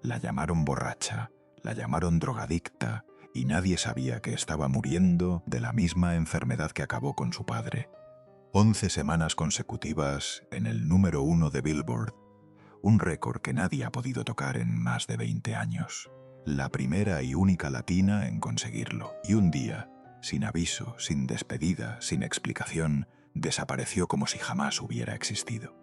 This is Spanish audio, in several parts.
La llamaron borracha, la llamaron drogadicta y nadie sabía que estaba muriendo de la misma enfermedad que acabó con su padre. 11 semanas consecutivas en el número 1 de Billboard, un récord que nadie ha podido tocar en más de 20 años. La primera y única latina en conseguirlo. Y un día, sin aviso, sin despedida, sin explicación, desapareció como si jamás hubiera existido.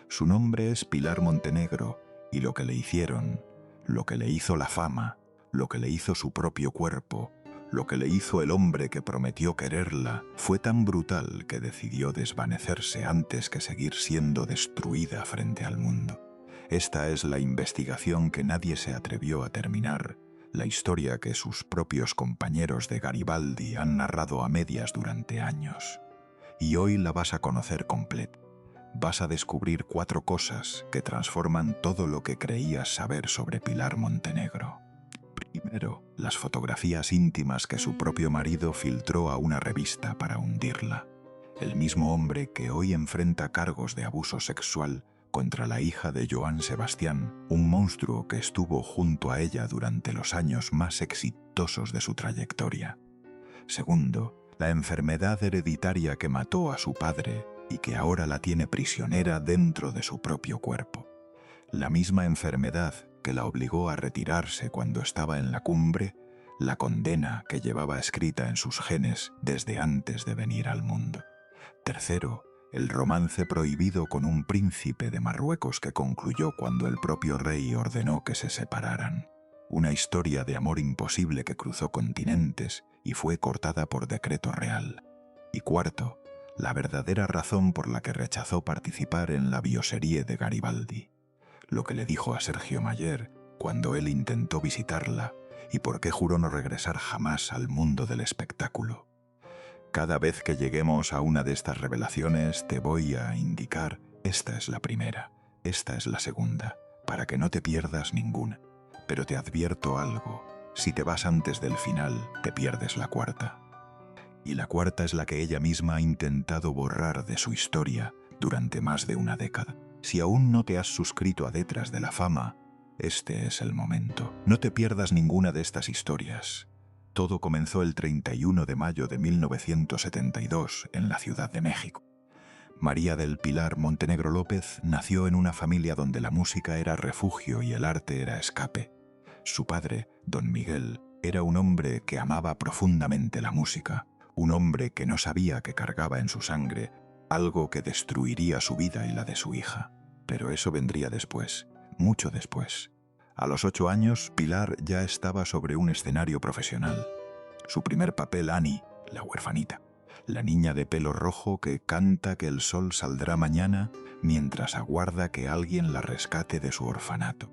Su nombre es Pilar Montenegro y lo que le hicieron, lo que le hizo la fama, lo que le hizo su propio cuerpo, lo que le hizo el hombre que prometió quererla, fue tan brutal que decidió desvanecerse antes que seguir siendo destruida frente al mundo. Esta es la investigación que nadie se atrevió a terminar, la historia que sus propios compañeros de Garibaldi han narrado a medias durante años. Y hoy la vas a conocer completa. Vas a descubrir 4 cosas que transforman todo lo que creías saber sobre Pilar Montenegro. Primero, las fotografías íntimas que su propio marido filtró a una revista para hundirla. El mismo hombre que hoy enfrenta cargos de abuso sexual contra la hija de Joan Sebastián, un monstruo que estuvo junto a ella durante los años más exitosos de su trayectoria. Segundo, la enfermedad hereditaria que mató a su padre y que ahora la tiene prisionera dentro de su propio cuerpo. La misma enfermedad que la obligó a retirarse cuando estaba en la cumbre, la condena que llevaba escrita en sus genes desde antes de venir al mundo. Tercero, el romance prohibido con un príncipe de Marruecos que concluyó cuando el propio rey ordenó que se separaran. Una historia de amor imposible que cruzó continentes y fue cortada por decreto real. Y cuarto, la verdadera razón por la que rechazó participar en la bioserie de Garibaldi. Lo que le dijo a Sergio Mayer cuando él intentó visitarla y por qué juró no regresar jamás al mundo del espectáculo. Cada vez que lleguemos a una de estas revelaciones te voy a indicar, esta es la primera, esta es la segunda, para que no te pierdas ninguna. Pero te advierto algo, si te vas antes del final, te pierdes la cuarta. Y la cuarta es la que ella misma ha intentado borrar de su historia durante más de una década. Si aún no te has suscrito a Detrás de la Fama, este es el momento. No te pierdas ninguna de estas historias. Todo comenzó el 31 de mayo de 1972 en la Ciudad de México. María del Pilar Montenegro López nació en una familia donde la música era refugio y el arte era escape. Su padre, don Miguel, era un hombre que amaba profundamente la música, un hombre que no sabía que cargaba en su sangre algo que destruiría su vida y la de su hija. Pero eso vendría después, mucho después. A los 8 años, Pilar ya estaba sobre un escenario profesional. Su primer papel, Annie, la huerfanita, la niña de pelo rojo que canta que el sol saldrá mañana mientras aguarda que alguien la rescate de su orfanato.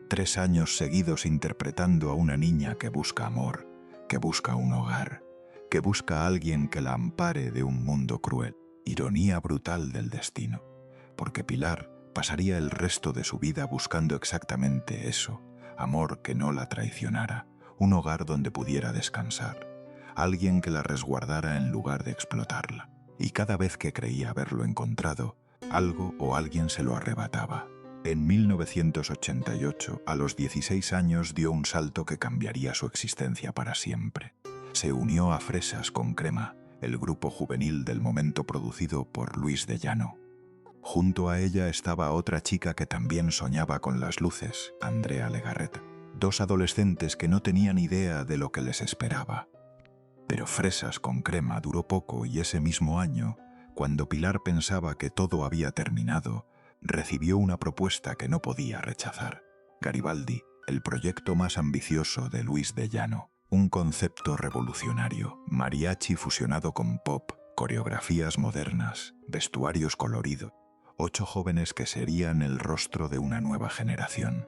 3 años seguidos interpretando a una niña que busca amor, que busca un hogar, que busca a alguien que la ampare de un mundo cruel. Ironía brutal del destino, porque Pilar pasaría el resto de su vida buscando exactamente eso, amor que no la traicionara, un hogar donde pudiera descansar, alguien que la resguardara en lugar de explotarla. Y cada vez que creía haberlo encontrado, algo o alguien se lo arrebataba. En 1988, a los 16 años, dio un salto que cambiaría su existencia para siempre. Se unió a Fresas con Crema, el grupo juvenil del momento producido por Luis de Llano. Junto a ella estaba otra chica que también soñaba con las luces, Andrea Legarreta. 2 adolescentes que no tenían idea de lo que les esperaba. Pero Fresas con Crema duró poco y ese mismo año, cuando Pilar pensaba que todo había terminado, recibió una propuesta que no podía rechazar. Garibaldi, el proyecto más ambicioso de Luis de Llano. Un concepto revolucionario, mariachi fusionado con pop, coreografías modernas, vestuarios coloridos, 8 jóvenes que serían el rostro de una nueva generación.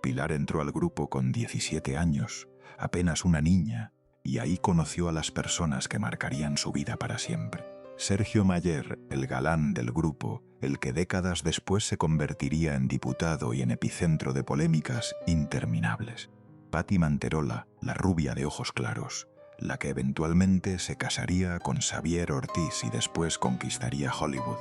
Pilar entró al grupo con 17 años, apenas una niña, y ahí conoció a las personas que marcarían su vida para siempre. Sergio Mayer, el galán del grupo, el que décadas después se convertiría en diputado y en epicentro de polémicas interminables. Patti Manterola, la rubia de ojos claros, la que eventualmente se casaría con Xavier Ortiz y después conquistaría Hollywood.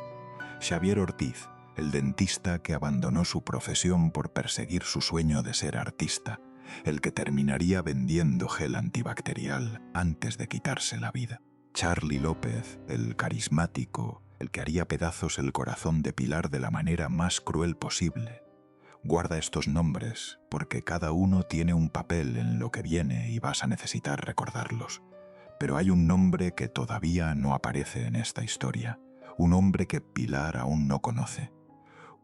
Xavier Ortiz, el dentista que abandonó su profesión por perseguir su sueño de ser artista, el que terminaría vendiendo gel antibacterial antes de quitarse la vida. Charly López, el carismático, el que haría pedazos el corazón de Pilar de la manera más cruel posible. Guarda estos nombres, porque cada uno tiene un papel en lo que viene y vas a necesitar recordarlos. Pero hay un nombre que todavía no aparece en esta historia, un hombre que Pilar aún no conoce.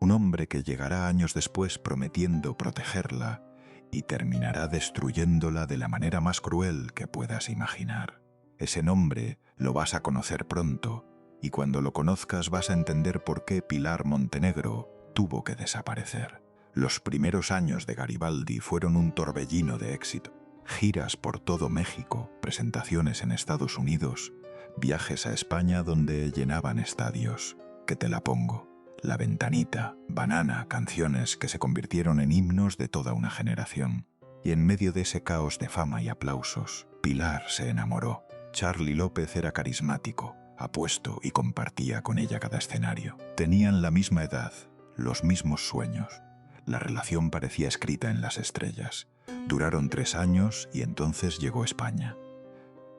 Un hombre que llegará años después prometiendo protegerla y terminará destruyéndola de la manera más cruel que puedas imaginar. Ese nombre lo vas a conocer pronto, y cuando lo conozcas vas a entender por qué Pilar Montenegro tuvo que desaparecer. Los primeros años de Garibaldi fueron un torbellino de éxito. Giras por todo México, presentaciones en Estados Unidos, viajes a España donde llenaban estadios. Que te la pongo. La Ventanita, Banana, canciones que se convirtieron en himnos de toda una generación. Y en medio de ese caos de fama y aplausos, Pilar se enamoró. Charly López era carismático, apuesto y compartía con ella cada escenario. Tenían la misma edad, los mismos sueños. La relación parecía escrita en las estrellas. Duraron 3 años y entonces llegó España.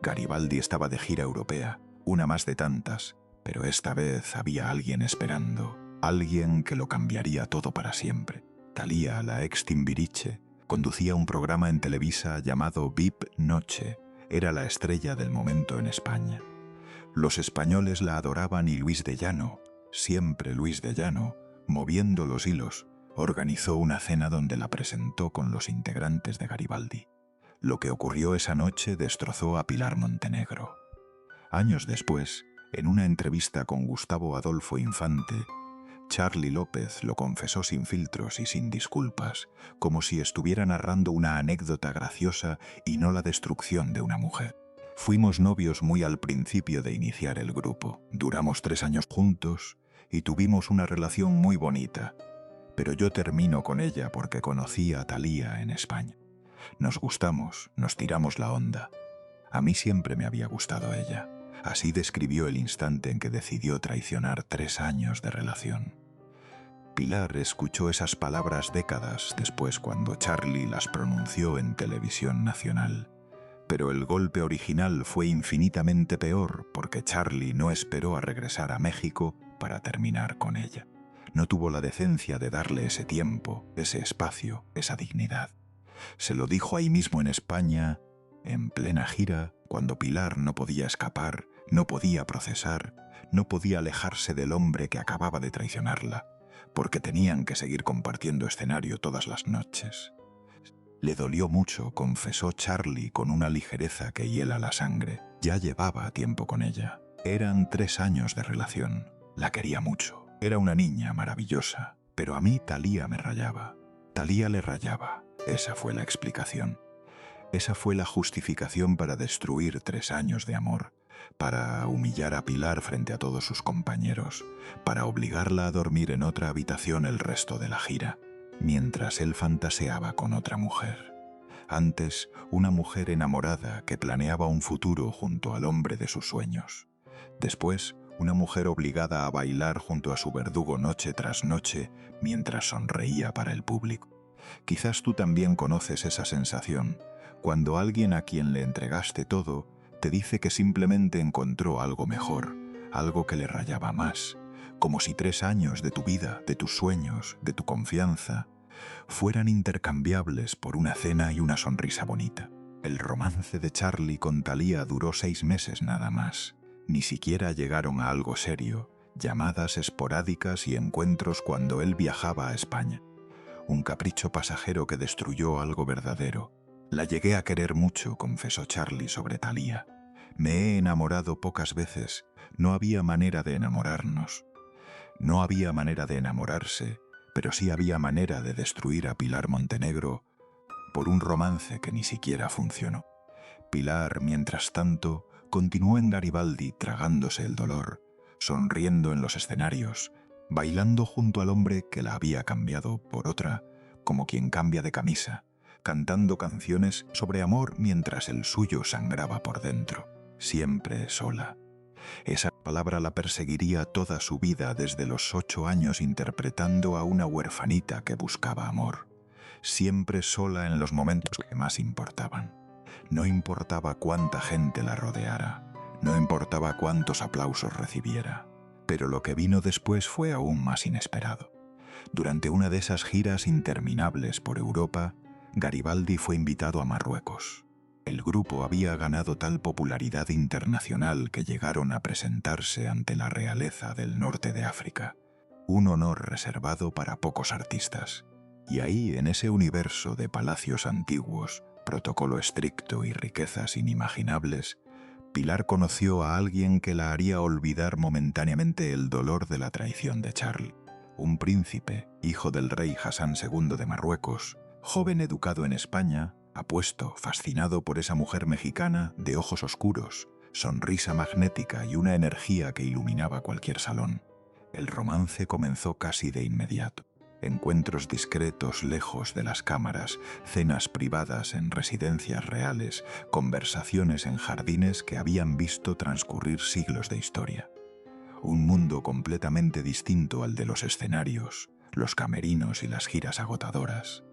Garibaldi estaba de gira europea, una más de tantas, pero esta vez había alguien esperando, alguien que lo cambiaría todo para siempre. Thalía, la ex Timbiriche, conducía un programa en Televisa llamado VIP Noche. Era la estrella del momento en España. Los españoles la adoraban y Luis de Llano, siempre Luis de Llano, moviendo los hilos, organizó una cena donde la presentó con los integrantes de Garibaldi. Lo que ocurrió esa noche destrozó a Pilar Montenegro. Años después, en una entrevista con Gustavo Adolfo Infante, Charly López lo confesó sin filtros y sin disculpas, como si estuviera narrando una anécdota graciosa y no la destrucción de una mujer. Fuimos novios muy al principio de iniciar el grupo. Duramos 3 años juntos y tuvimos una relación muy bonita. Pero yo termino con ella porque conocí a Thalía en España. Nos gustamos, nos tiramos la onda. A mí siempre me había gustado ella. Así describió el instante en que decidió traicionar 3 años de relación. Pilar escuchó esas palabras décadas después cuando Charly las pronunció en televisión nacional. Pero el golpe original fue infinitamente peor porque Charly no esperó a regresar a México para terminar con ella. No tuvo la decencia de darle ese tiempo, ese espacio, esa dignidad. Se lo dijo ahí mismo en España, en plena gira, cuando Pilar no podía escapar, no podía procesar, no podía alejarse del hombre que acababa de traicionarla, porque tenían que seguir compartiendo escenario todas las noches. Le dolió mucho, confesó Charly con una ligereza que hiela la sangre. Ya llevaba tiempo con ella. Eran 3 años de relación. La quería mucho. Era una niña maravillosa. Pero a mí Thalía me rayaba. Thalía le rayaba. Esa fue la explicación. Esa fue la justificación para destruir 3 años de amor, para humillar a Pilar frente a todos sus compañeros, para obligarla a dormir en otra habitación el resto de la gira, mientras él fantaseaba con otra mujer. Antes, una mujer enamorada que planeaba un futuro junto al hombre de sus sueños. Después, una mujer obligada a bailar junto a su verdugo noche tras noche mientras sonreía para el público. Quizás tú también conoces esa sensación, cuando alguien a quien le entregaste todo te dice que simplemente encontró algo mejor, algo que le rayaba más, como si 3 años de tu vida, de tus sueños, de tu confianza, fueran intercambiables por una cena y una sonrisa bonita. El romance de Charly con Thalía duró 6 meses nada más. Ni siquiera llegaron a algo serio, llamadas esporádicas y encuentros cuando él viajaba a España. Un capricho pasajero que destruyó algo verdadero. La llegué a querer mucho, confesó Charly sobre Thalía. Me he enamorado pocas veces, no había manera de enamorarnos. No había manera de enamorarse, pero sí había manera de destruir a Pilar Montenegro por un romance que ni siquiera funcionó. Pilar, mientras tanto, continuó en Garibaldi tragándose el dolor, sonriendo en los escenarios, bailando junto al hombre que la había cambiado por otra, como quien cambia de camisa, cantando canciones sobre amor mientras el suyo sangraba por dentro, siempre sola. Esa palabra la perseguiría toda su vida desde los 8 años interpretando a una huerfanita que buscaba amor, siempre sola en los momentos que más importaban. No importaba cuánta gente la rodeara, no importaba cuántos aplausos recibiera, pero lo que vino después fue aún más inesperado. Durante una de esas giras interminables por Europa, Garibaldi fue invitado a Marruecos. El grupo había ganado tal popularidad internacional que llegaron a presentarse ante la realeza del norte de África, un honor reservado para pocos artistas. Y ahí, en ese universo de palacios antiguos, protocolo estricto y riquezas inimaginables, Pilar conoció a alguien que la haría olvidar momentáneamente el dolor de la traición de Charlie. Un príncipe, hijo del rey Hassan II de Marruecos, joven educado en España, apuesto, fascinado por esa mujer mexicana de ojos oscuros, sonrisa magnética y una energía que iluminaba cualquier salón. El romance comenzó casi de inmediato. Encuentros discretos lejos de las cámaras, cenas privadas en residencias reales, conversaciones en jardines que habían visto transcurrir siglos de historia. Un mundo completamente distinto al de los escenarios, los camerinos y las giras agotadoras.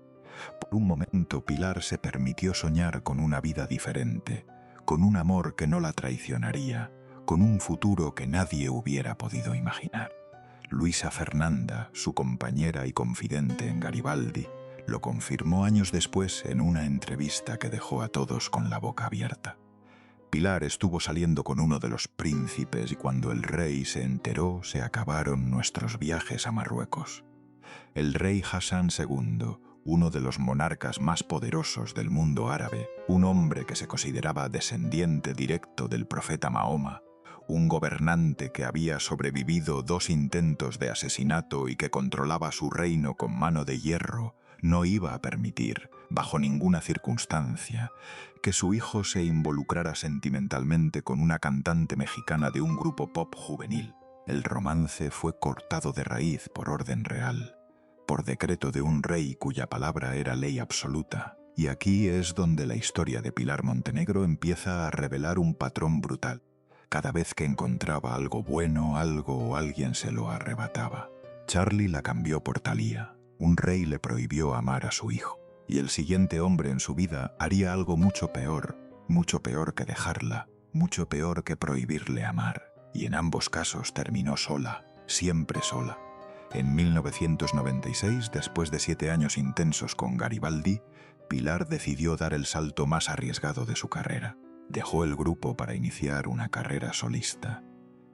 Por un momento Pilar se permitió soñar con una vida diferente, con un amor que no la traicionaría, con un futuro que nadie hubiera podido imaginar. Luisa Fernanda, su compañera y confidente en Garibaldi, lo confirmó años después en una entrevista que dejó a todos con la boca abierta. Pilar estuvo saliendo con uno de los príncipes y cuando el rey se enteró, se acabaron nuestros viajes a Marruecos. El rey Hassan II, uno de los monarcas más poderosos del mundo árabe, un hombre que se consideraba descendiente directo del profeta Mahoma, un gobernante que había sobrevivido 2 intentos de asesinato y que controlaba su reino con mano de hierro, no iba a permitir, bajo ninguna circunstancia, que su hijo se involucrara sentimentalmente con una cantante mexicana de un grupo pop juvenil. El romance fue cortado de raíz por orden real, por decreto de un rey cuya palabra era ley absoluta. Y aquí es donde la historia de Pilar Montenegro empieza a revelar un patrón brutal. Cada vez que encontraba algo bueno, algo o alguien se lo arrebataba. Charlie la cambió por Thalía. Un rey le prohibió amar a su hijo. Y el siguiente hombre en su vida haría algo mucho peor que dejarla, mucho peor que prohibirle amar. Y en ambos casos terminó sola, siempre sola. En 1996, después de 7 años intensos con Garibaldi, Pilar decidió dar el salto más arriesgado de su carrera. Dejó el grupo para iniciar una carrera solista.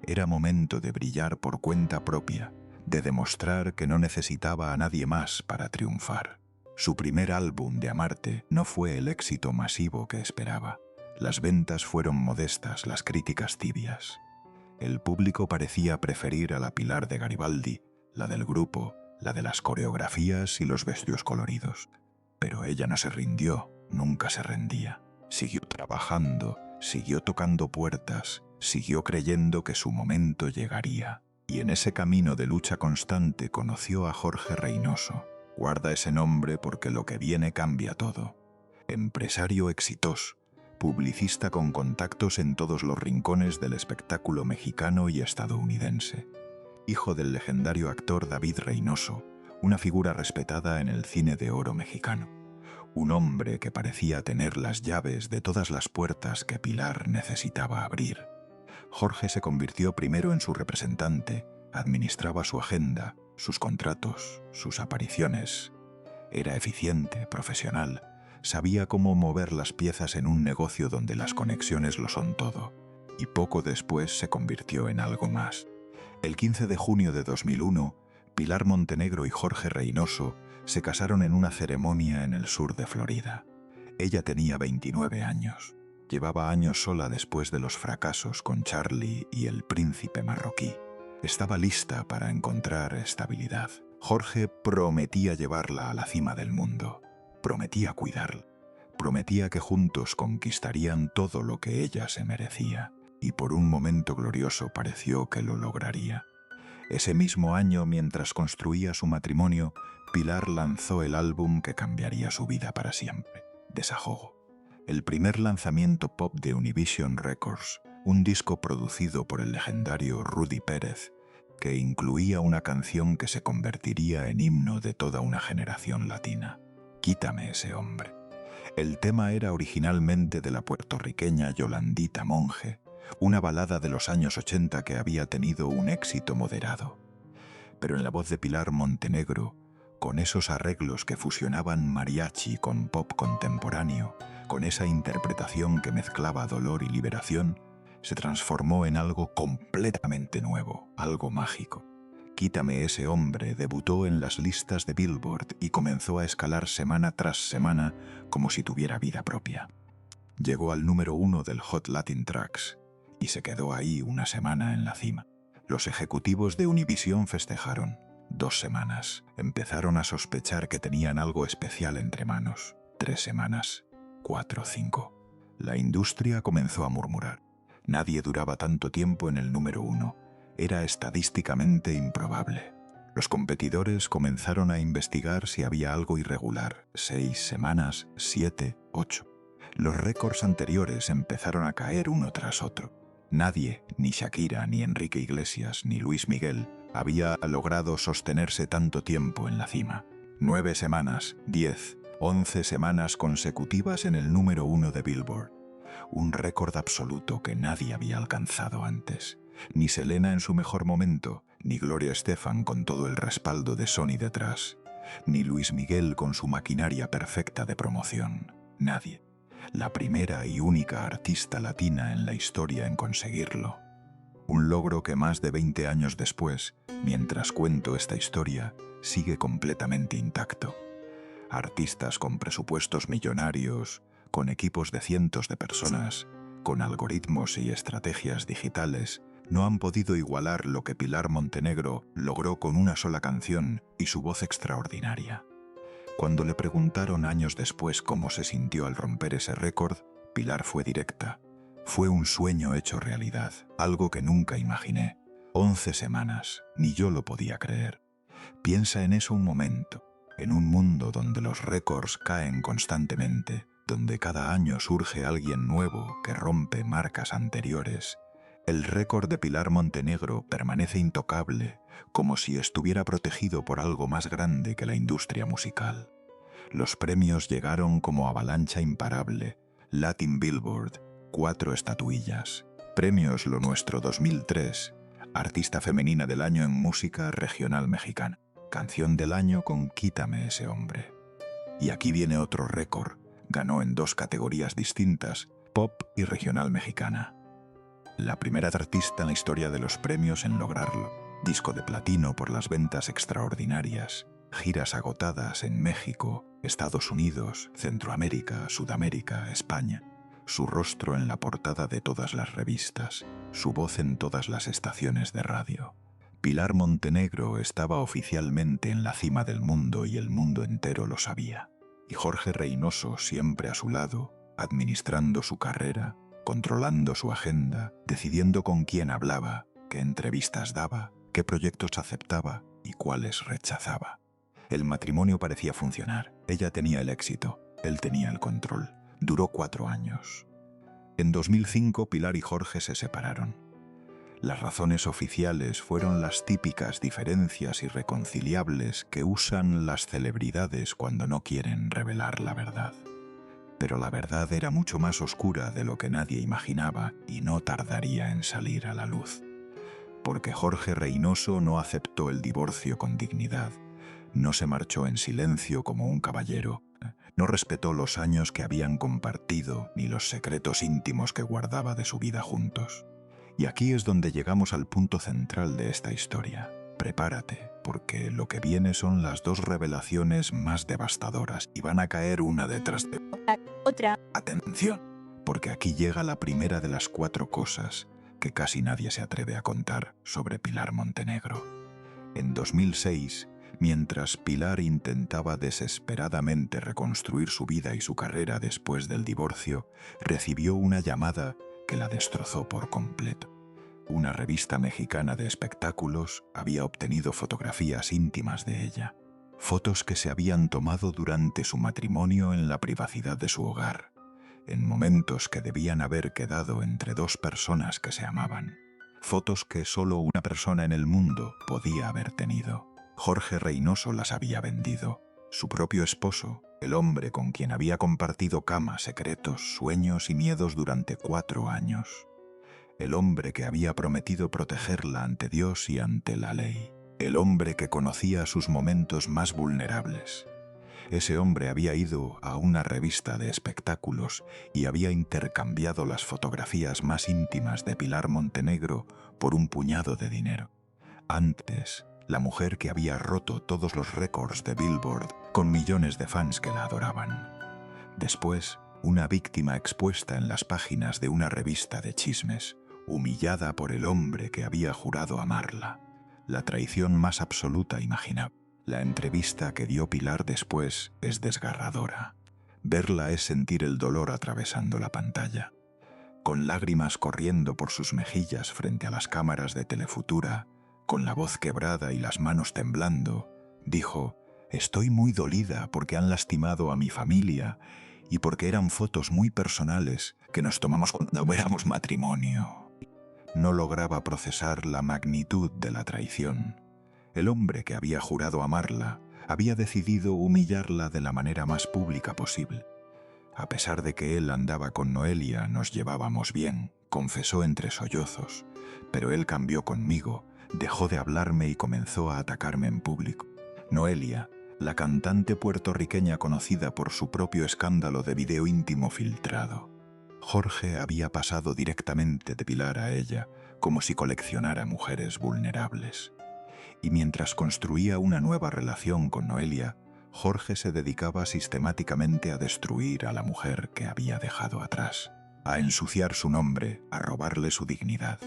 Era momento de brillar por cuenta propia, de demostrar que no necesitaba a nadie más para triunfar. Su primer álbum de Amarte no fue el éxito masivo que esperaba. Las ventas fueron modestas, las críticas tibias. El público parecía preferir a la Pilar de Garibaldi, la del grupo, la de las coreografías y los vestidos coloridos. Pero ella no se rindió, nunca se rendía. Siguió trabajando, siguió tocando puertas, siguió creyendo que su momento llegaría. Y en ese camino de lucha constante conoció a Jorge Reynoso. Guarda ese nombre porque lo que viene cambia todo. Empresario exitoso, publicista con contactos en todos los rincones del espectáculo mexicano y estadounidense. Hijo del legendario actor David Reynoso, una figura respetada en el cine de oro mexicano. Un hombre que parecía tener las llaves de todas las puertas que Pilar necesitaba abrir. Jorge se convirtió primero en su representante, administraba su agenda, sus contratos, sus apariciones. Era eficiente, profesional, sabía cómo mover las piezas en un negocio donde las conexiones lo son todo, y poco después se convirtió en algo más. El 15 de junio de 2001, Pilar Montenegro y Jorge Reynoso se casaron en una ceremonia en el sur de Florida. Ella tenía 29 años. Llevaba años sola después de los fracasos con Charlie y el príncipe marroquí. Estaba lista para encontrar estabilidad. Jorge prometía llevarla a la cima del mundo. Prometía cuidarla. Prometía que juntos conquistarían todo lo que ella se merecía. Y por un momento glorioso pareció que lo lograría. Ese mismo año, mientras construía su matrimonio, Pilar lanzó el álbum que cambiaría su vida para siempre, Desahogo. El primer lanzamiento pop de Univision Records, un disco producido por el legendario Rudy Pérez, que incluía una canción que se convertiría en himno de toda una generación latina, Quítame ese hombre. El tema era originalmente de la puertorriqueña Yolandita Monge, una balada de los años 80 que había tenido un éxito moderado. Pero en la voz de Pilar Montenegro, con esos arreglos que fusionaban mariachi con pop contemporáneo, con esa interpretación que mezclaba dolor y liberación, se transformó en algo completamente nuevo, algo mágico. Quítame ese hombre debutó en las listas de Billboard y comenzó a escalar semana tras semana como si tuviera vida propia. Llegó al número 1 del Hot Latin Tracks y se quedó ahí una semana en la cima. Los ejecutivos de Univision festejaron. 2 semanas. Empezaron a sospechar que tenían algo especial entre manos. 3 semanas. 4, 5. La industria comenzó a murmurar. Nadie duraba tanto tiempo en el número 1. Era estadísticamente improbable. Los competidores comenzaron a investigar si había algo irregular. 6 semanas, 7, 8. Los récords anteriores empezaron a caer uno tras otro. Nadie, ni Shakira, ni Enrique Iglesias, ni Luis Miguel, había logrado sostenerse tanto tiempo en la cima. 9 semanas, 10, 11 semanas consecutivas en el número 1 de Billboard. Un récord absoluto que nadie había alcanzado antes. Ni Selena en su mejor momento, ni Gloria Estefan con todo el respaldo de Sony detrás, ni Luis Miguel con su maquinaria perfecta de promoción. Nadie. La primera y única artista latina en la historia en conseguirlo. Un logro que más de 20 años después, mientras cuento esta historia, sigue completamente intacto. Artistas con presupuestos millonarios, con equipos de cientos de personas, con algoritmos y estrategias digitales, no han podido igualar lo que Pilar Montenegro logró con una sola canción y su voz extraordinaria. Cuando le preguntaron años después cómo se sintió al romper ese récord, Pilar fue directa. Fue un sueño hecho realidad, algo que nunca imaginé. 11 semanas, ni yo lo podía creer. Piensa en eso un momento, en un mundo donde los récords caen constantemente, donde cada año surge alguien nuevo que rompe marcas anteriores. El récord de Pilar Montenegro permanece intocable, como si estuviera protegido por algo más grande que la industria musical. Los premios llegaron como avalancha imparable. Latin Billboard, 4 estatuillas. Premios Lo Nuestro 2003, Artista Femenina del Año en Música Regional Mexicana. Canción del Año con Quítame ese hombre. Y aquí viene otro récord. Ganó en 2 categorías distintas, Pop y Regional Mexicana. La primera artista en la historia de los premios en lograrlo. Disco de platino por las ventas extraordinarias. Giras agotadas en México, Estados Unidos, Centroamérica, Sudamérica, España. Su rostro en la portada de todas las revistas. Su voz en todas las estaciones de radio. Pilar Montenegro estaba oficialmente en la cima del mundo y el mundo entero lo sabía. Y Jorge Reynoso siempre a su lado, administrando su carrera, controlando su agenda, decidiendo con quién hablaba, qué entrevistas daba, qué proyectos aceptaba y cuáles rechazaba. El matrimonio parecía funcionar. Ella tenía el éxito, él tenía el control. Duró 4 años. En 2005 Pilar y Jorge se separaron. Las razones oficiales fueron las típicas diferencias irreconciliables que usan las celebridades cuando no quieren revelar la verdad. Pero la verdad era mucho más oscura de lo que nadie imaginaba y no tardaría en salir a la luz. Porque Jorge Reynoso no aceptó el divorcio con dignidad, no se marchó en silencio como un caballero, no respetó los años que habían compartido ni los secretos íntimos que guardaba de su vida juntos. Y aquí es donde llegamos al punto central de esta historia. Prepárate, porque lo que viene son las 2 revelaciones más devastadoras y van a caer una detrás de otra. ¡Atención! Porque aquí llega la primera de las 4 cosas que casi nadie se atreve a contar sobre Pilar Montenegro. En 2006, mientras Pilar intentaba desesperadamente reconstruir su vida y su carrera después del divorcio, recibió una llamada que la destrozó por completo. Una revista mexicana de espectáculos había obtenido fotografías íntimas de ella, fotos que se habían tomado durante su matrimonio en la privacidad de su hogar. en momentos que debían haber quedado entre dos personas que se amaban. Fotos que solo una persona en el mundo podía haber tenido. Jorge Reynoso las había vendido. Su propio esposo, el hombre con quien había compartido cama, secretos, sueños y miedos durante 4 años. El hombre que había prometido protegerla ante Dios y ante la ley. El hombre que conocía sus momentos más vulnerables. Ese hombre había ido a una revista de espectáculos y había intercambiado las fotografías más íntimas de Pilar Montenegro por un puñado de dinero. Antes, la mujer que había roto todos los récords de Billboard con millones de fans que la adoraban. Después, una víctima expuesta en las páginas de una revista de chismes, humillada por el hombre que había jurado amarla. La traición más absoluta imaginable. La entrevista que dio Pilar después es desgarradora. Verla es sentir el dolor atravesando la pantalla. Con lágrimas corriendo por sus mejillas frente a las cámaras de Telefutura, con la voz quebrada y las manos temblando, dijo: «Estoy muy dolida porque han lastimado a mi familia y porque eran fotos muy personales que nos tomamos cuando éramos matrimonio». No lograba procesar la magnitud de la traición. El hombre que había jurado amarla había decidido humillarla de la manera más pública posible. A pesar de que él andaba con Noelia, nos llevábamos bien, confesó entre sollozos, pero él cambió conmigo, dejó de hablarme y comenzó a atacarme en público. Noelia, la cantante puertorriqueña conocida por su propio escándalo de video íntimo filtrado. Jorge había pasado directamente de Pilar a ella, como si coleccionara mujeres vulnerables. Y mientras construía una nueva relación con Noelia, Jorge se dedicaba sistemáticamente a destruir a la mujer que había dejado atrás, a ensuciar su nombre, a robarle su dignidad.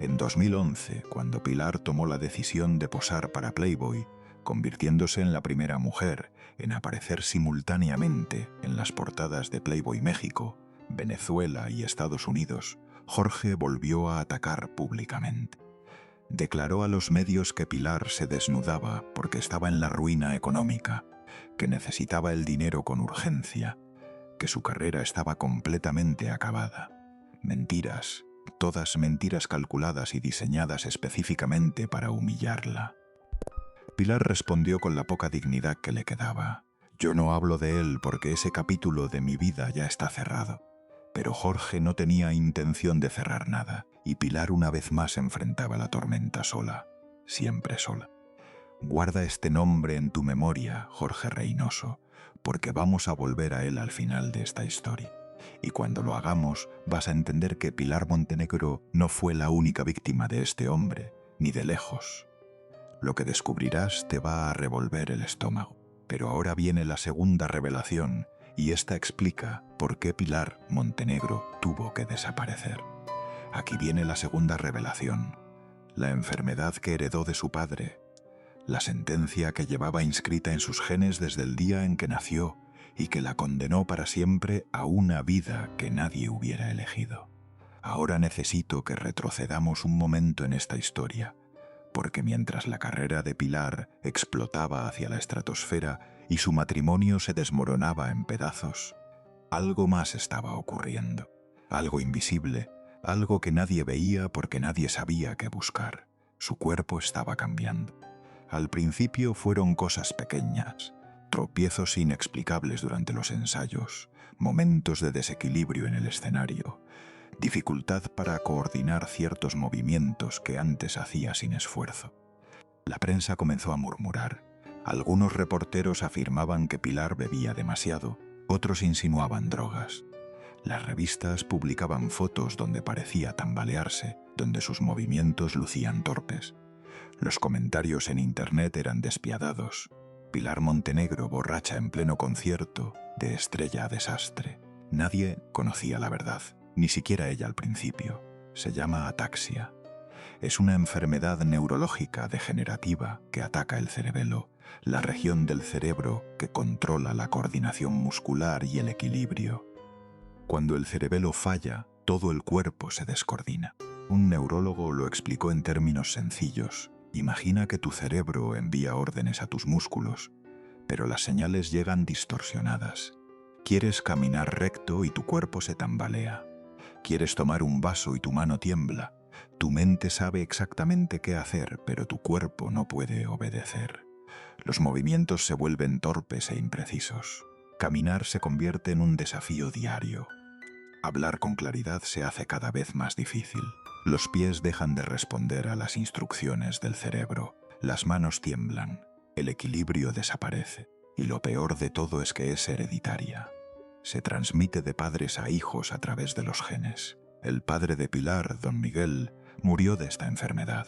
En 2011, cuando Pilar tomó la decisión de posar para Playboy, convirtiéndose en la primera mujer en aparecer simultáneamente en las portadas de Playboy México, Venezuela y Estados Unidos, Jorge volvió a atacar públicamente. Declaró a los medios que Pilar se desnudaba porque estaba en la ruina económica, que necesitaba el dinero con urgencia, que su carrera estaba completamente acabada. Mentiras, todas mentiras calculadas y diseñadas específicamente para humillarla. Pilar respondió con la poca dignidad que le quedaba: «Yo no hablo de él porque ese capítulo de mi vida ya está cerrado». Pero Jorge no tenía intención de cerrar nada, y Pilar una vez más enfrentaba la tormenta sola, siempre sola. Guarda este nombre en tu memoria, Jorge Reynoso, porque vamos a volver a él al final de esta historia. Y cuando lo hagamos, vas a entender que Pilar Montenegro no fue la única víctima de este hombre, ni de lejos. Lo que descubrirás te va a revolver el estómago. Pero ahora viene la segunda revelación, y esta explica por qué Pilar Montenegro tuvo que desaparecer. Aquí viene la segunda revelación, la enfermedad que heredó de su padre, la sentencia que llevaba inscrita en sus genes desde el día en que nació y que la condenó para siempre a una vida que nadie hubiera elegido. Ahora necesito que retrocedamos un momento en esta historia, porque mientras la carrera de Pilar explotaba hacia la estratosfera y su matrimonio se desmoronaba en pedazos, algo más estaba ocurriendo, algo invisible, algo que nadie veía porque nadie sabía qué buscar. Su cuerpo estaba cambiando. Al principio fueron cosas pequeñas, tropiezos inexplicables durante los ensayos, momentos de desequilibrio en el escenario, dificultad para coordinar ciertos movimientos que antes hacía sin esfuerzo. La prensa comenzó a murmurar. Algunos reporteros afirmaban que Pilar bebía demasiado, otros insinuaban drogas. Las revistas publicaban fotos donde parecía tambalearse, donde sus movimientos lucían torpes. Los comentarios en internet eran despiadados. Pilar Montenegro borracha en pleno concierto, de estrella a desastre. Nadie conocía la verdad, ni siquiera ella al principio. Se llama ataxia. Es una enfermedad neurológica degenerativa que ataca el cerebelo, la región del cerebro que controla la coordinación muscular y el equilibrio. Cuando el cerebelo falla, todo el cuerpo se descoordina. Un neurólogo lo explicó en términos sencillos. Imagina que tu cerebro envía órdenes a tus músculos, pero las señales llegan distorsionadas. Quieres caminar recto y tu cuerpo se tambalea. Quieres tomar un vaso y tu mano tiembla. Tu mente sabe exactamente qué hacer, pero tu cuerpo no puede obedecer. Los movimientos se vuelven torpes e imprecisos. Caminar se convierte en un desafío diario. Hablar con claridad se hace cada vez más difícil. Los pies dejan de responder a las instrucciones del cerebro. Las manos tiemblan. El equilibrio desaparece. Y lo peor de todo es que es hereditaria. Se transmite de padres a hijos a través de los genes. El padre de Pilar, don Miguel, murió de esta enfermedad.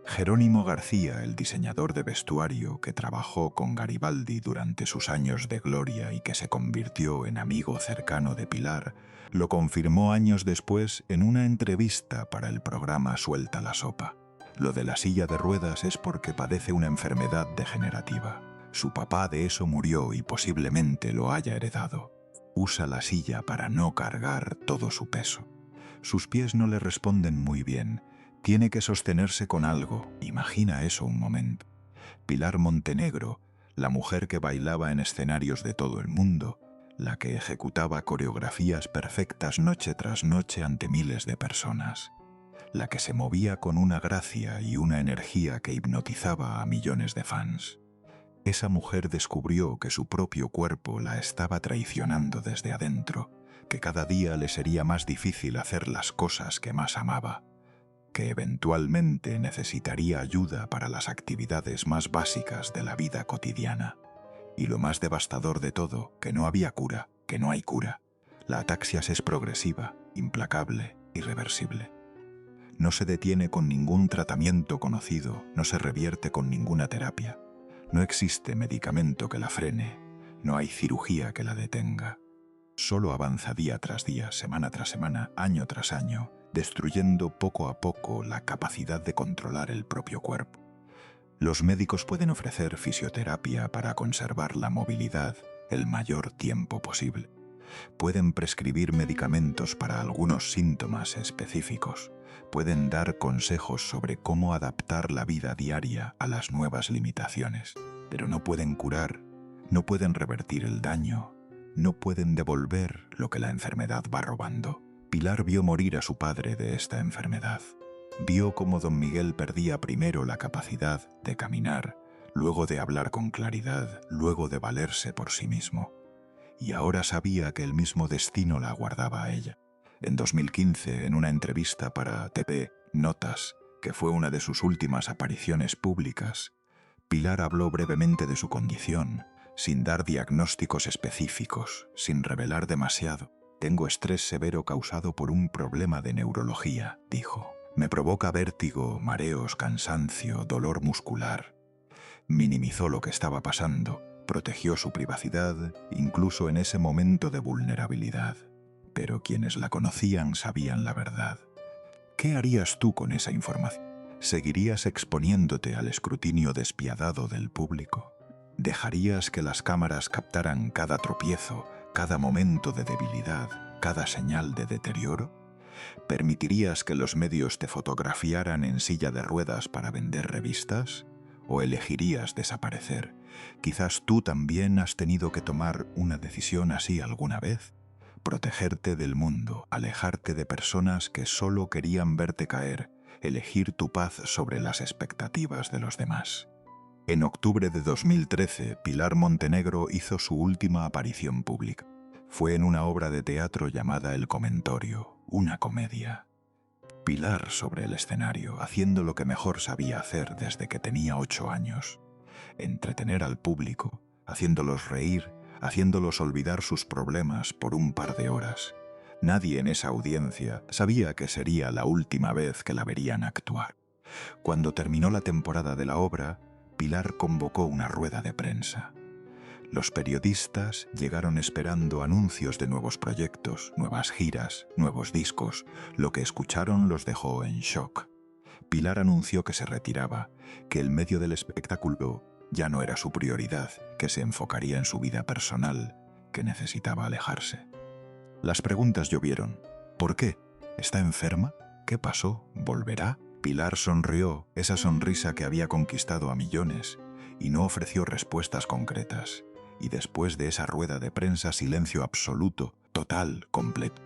Jerónimo García, el diseñador de vestuario que trabajó con Garibaldi durante sus años de gloria y que se convirtió en amigo cercano de Pilar, lo confirmó años después en una entrevista para el programa Suelta la sopa. Lo de la silla de ruedas es porque padece una enfermedad degenerativa. Su papá de eso murió y posiblemente lo haya heredado. Usa la silla para no cargar todo su peso. Sus pies no le responden muy bien. Tiene que sostenerse con algo. Imagina eso un momento. Pilar Montenegro, la mujer que bailaba en escenarios de todo el mundo, la que ejecutaba coreografías perfectas noche tras noche ante miles de personas, la que se movía con una gracia y una energía que hipnotizaba a millones de fans. Esa mujer descubrió que su propio cuerpo la estaba traicionando desde adentro, que cada día le sería más difícil hacer las cosas que más amaba, que eventualmente necesitaría ayuda para las actividades más básicas de la vida cotidiana. Y lo más devastador de todo, que no había cura, que no hay cura. La ataxia es progresiva, implacable, irreversible. No se detiene con ningún tratamiento conocido, no se revierte con ninguna terapia. No existe medicamento que la frene, no hay cirugía que la detenga. Solo avanza día tras día, semana tras semana, año tras año, destruyendo poco a poco la capacidad de controlar el propio cuerpo. Los médicos pueden ofrecer fisioterapia para conservar la movilidad el mayor tiempo posible. Pueden prescribir medicamentos para algunos síntomas específicos. Pueden dar consejos sobre cómo adaptar la vida diaria a las nuevas limitaciones. Pero no pueden curar, no pueden revertir el daño, no pueden devolver lo que la enfermedad va robando. Pilar vio morir a su padre de esta enfermedad. Vio cómo don Miguel perdía primero la capacidad de caminar, luego de hablar con claridad, luego de valerse por sí mismo. Y ahora sabía que el mismo destino la aguardaba a ella. En 2015, en una entrevista para TV Notas, que fue una de sus últimas apariciones públicas, Pilar habló brevemente de su condición, sin dar diagnósticos específicos, sin revelar demasiado. «Tengo estrés severo causado por un problema de neurología», dijo. «Me provoca vértigo, mareos, cansancio, dolor muscular». Minimizó lo que estaba pasando, protegió su privacidad, incluso en ese momento de vulnerabilidad. Pero quienes la conocían sabían la verdad. ¿Qué harías tú con esa información? ¿Seguirías exponiéndote al escrutinio despiadado del público? ¿Dejarías que las cámaras captaran cada tropiezo, cada momento de debilidad, cada señal de deterioro? ¿Permitirías que los medios te fotografiaran en silla de ruedas para vender revistas? ¿O elegirías desaparecer? Quizás tú también has tenido que tomar una decisión así alguna vez. Protegerte del mundo, alejarte de personas que solo querían verte caer, elegir tu paz sobre las expectativas de los demás. En octubre de 2013, Pilar Montenegro hizo su última aparición pública. Fue en una obra de teatro llamada El Comentorio, una comedia. Pilar sobre el escenario, haciendo lo que mejor sabía hacer desde que tenía 8 años. Entretener al público, haciéndolos reír, haciéndolos olvidar sus problemas por un par de horas. Nadie en esa audiencia sabía que sería la última vez que la verían actuar. Cuando terminó la temporada de la obra, Pilar convocó una rueda de prensa. Los periodistas llegaron esperando anuncios de nuevos proyectos, nuevas giras, nuevos discos. Lo que escucharon los dejó en shock. Pilar anunció que se retiraba, que el medio del espectáculo ya no era su prioridad, que se enfocaría en su vida personal, que necesitaba alejarse. Las preguntas llovieron. ¿Por qué? ¿Está enferma? ¿Qué pasó? ¿Volverá? Pilar sonrió, esa sonrisa que había conquistado a millones, y no ofreció respuestas concretas. Y después de esa rueda de prensa, silencio absoluto, total, completo.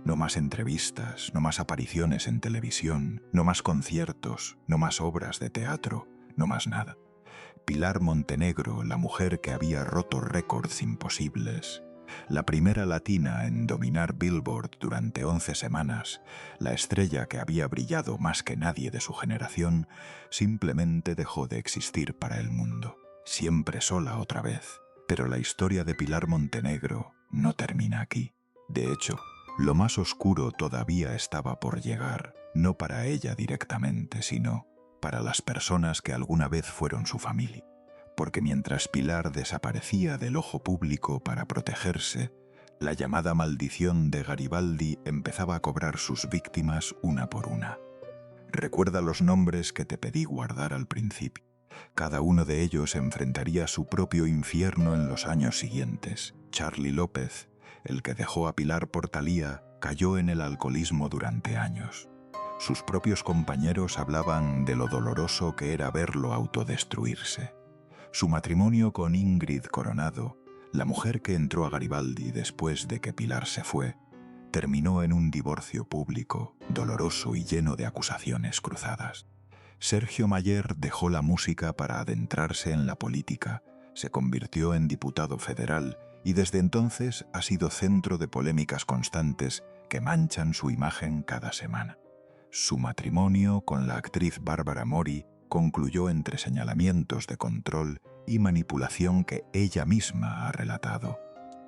No más entrevistas, no más apariciones en televisión, no más conciertos, no más obras de teatro, no más nada. Pilar Montenegro, la mujer que había roto récords imposibles, la primera latina en dominar Billboard durante 11 semanas, la estrella que había brillado más que nadie de su generación, simplemente dejó de existir para el mundo. Siempre sola otra vez. Pero la historia de Pilar Montenegro no termina aquí. De hecho, lo más oscuro todavía estaba por llegar, no para ella directamente, sino para las personas que alguna vez fueron su familia. Porque mientras Pilar desaparecía del ojo público para protegerse, la llamada maldición de Garibaldi empezaba a cobrar sus víctimas una por una. Recuerda los nombres que te pedí guardar al principio. Cada uno de ellos enfrentaría su propio infierno en los años siguientes. Charly López, el que dejó a Pilar Portalía, cayó en el alcoholismo durante años. Sus propios compañeros hablaban de lo doloroso que era verlo autodestruirse. Su matrimonio con Ingrid Coronado, la mujer que entró a Garibaldi después de que Pilar se fue, terminó en un divorcio público, doloroso y lleno de acusaciones cruzadas. Sergio Mayer dejó la música para adentrarse en la política, se convirtió en diputado federal y desde entonces ha sido centro de polémicas constantes que manchan su imagen cada semana. Su matrimonio con la actriz Bárbara Mori concluyó entre señalamientos de control y manipulación que ella misma ha relatado.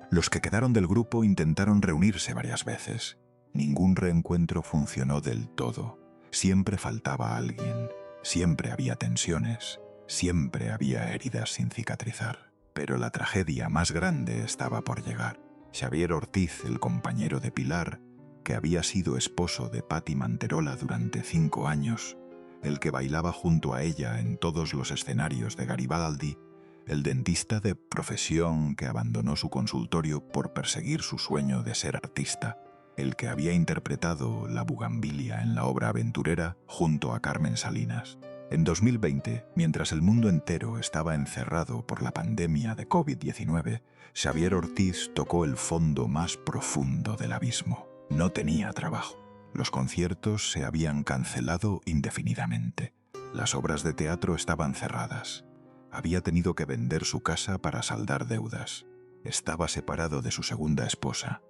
Los que quedaron del grupo intentaron reunirse varias veces. Ningún reencuentro funcionó del todo. Siempre faltaba alguien. Siempre había tensiones. Siempre había heridas sin cicatrizar. Pero la tragedia más grande estaba por llegar. Xavier Ortiz, el compañero de Pilar, que había sido esposo de Patti Manterola durante 5 años, el que bailaba junto a ella en todos los escenarios de Garibaldi, el dentista de profesión que abandonó su consultorio por perseguir su sueño de ser artista, el que había interpretado la bugambilia en la obra aventurera junto a Carmen Salinas. En 2020, mientras el mundo entero estaba encerrado por la pandemia de COVID-19, Xavier Ortiz tocó el fondo más profundo del abismo. No tenía trabajo. Los conciertos se habían cancelado indefinidamente. Las obras de teatro estaban cerradas. Había tenido que vender su casa para saldar deudas. Estaba separado de su segunda esposa.